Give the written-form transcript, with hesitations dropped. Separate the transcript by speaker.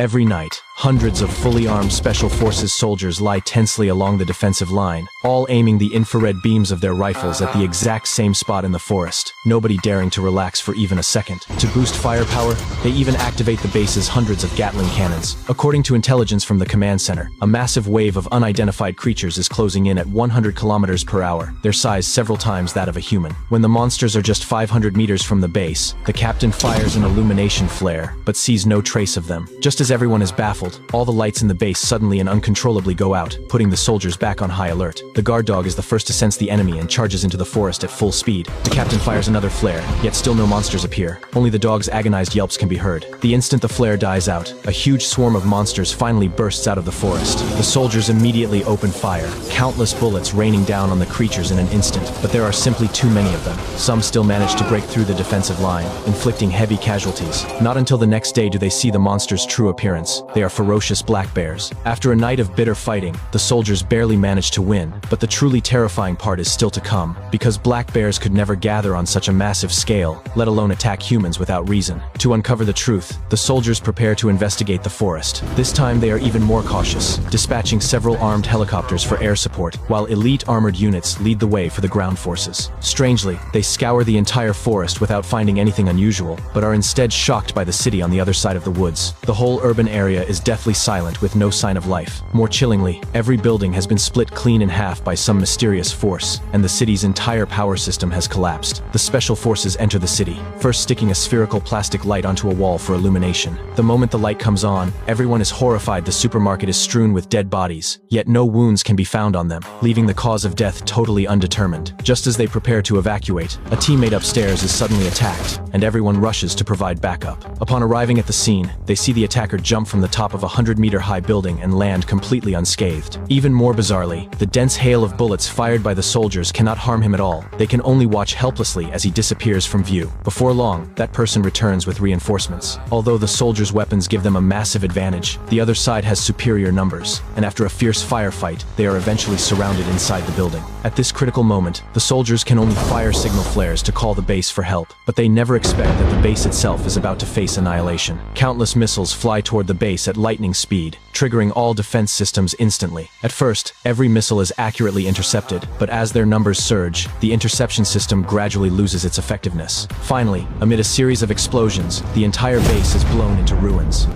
Speaker 1: Every night, hundreds of fully armed Special Forces soldiers lie tensely along the defensive line, all aiming the infrared beams of their rifles at the exact same spot in the forest, nobody daring to relax for even a second. To boost firepower, they even activate the base's hundreds of Gatling cannons. According to intelligence from the command center, a massive wave of unidentified creatures is closing in at 100 kilometers per hour, their size several times that of a human. When the monsters are just 500 meters from the base, the captain fires an illumination flare, but sees no trace of them. Just as everyone is baffled, all the lights in the base suddenly and uncontrollably go out, putting the soldiers back on high alert. The guard dog is the first to sense the enemy and charges into the forest at full speed. The captain fires another flare, yet still no monsters appear. Only the dog's agonized yelps can be heard. The instant the flare dies out, a huge swarm of monsters finally bursts out of the forest. The soldiers immediately open fire, countless bullets raining down on the creatures in an instant, but there are simply too many of them. Some still manage to break through the defensive line, inflicting heavy casualties. Not until the next day do they see the monsters' true appearance. They are ferocious black bears. After a night of bitter fighting, the soldiers barely manage to win, but the truly terrifying part is still to come, because black bears could never gather on such a massive scale, let alone attack humans without reason. To uncover the truth, the soldiers prepare to investigate the forest. This time they are even more cautious, dispatching several armed helicopters for air support, while elite armored units lead the way for the ground forces. Strangely, they scour the entire forest without finding anything unusual, but are instead shocked by the city on the other side of the woods. The whole urban area is deathly silent with no sign of life. More chillingly, every building has been split clean in half by some mysterious force, and the city's entire power system has collapsed. The Special Forces enter the city, first sticking a spherical plastic light onto a wall for illumination. The moment the light comes on, everyone is horrified. The supermarket is strewn with dead bodies, yet no wounds can be found on them, leaving the cause of death totally undetermined. Just as they prepare to evacuate, a teammate upstairs is suddenly attacked, and everyone rushes to provide backup. Upon arriving at the scene, they see the attacker jump from the top of a 100-meter-high building and land completely unscathed. Even more bizarrely, the dense hail of bullets fired by the soldiers cannot harm him at all. They can only watch helplessly as he disappears from view. Before long, that person returns with reinforcements. Although the soldiers' weapons give them a massive advantage, the other side has superior numbers, and after a fierce firefight, they are eventually surrounded inside the building. At this critical moment, the soldiers can only fire signal flares to call the base for help, but they never expect that the base itself is about to face annihilation. Countless missiles fly toward the base at lightning speed, triggering all defense systems instantly. At first, every missile is accurately intercepted, but as their numbers surge, the interception system gradually loses its effectiveness. Finally, amid a series of explosions, the entire base is blown into ruins.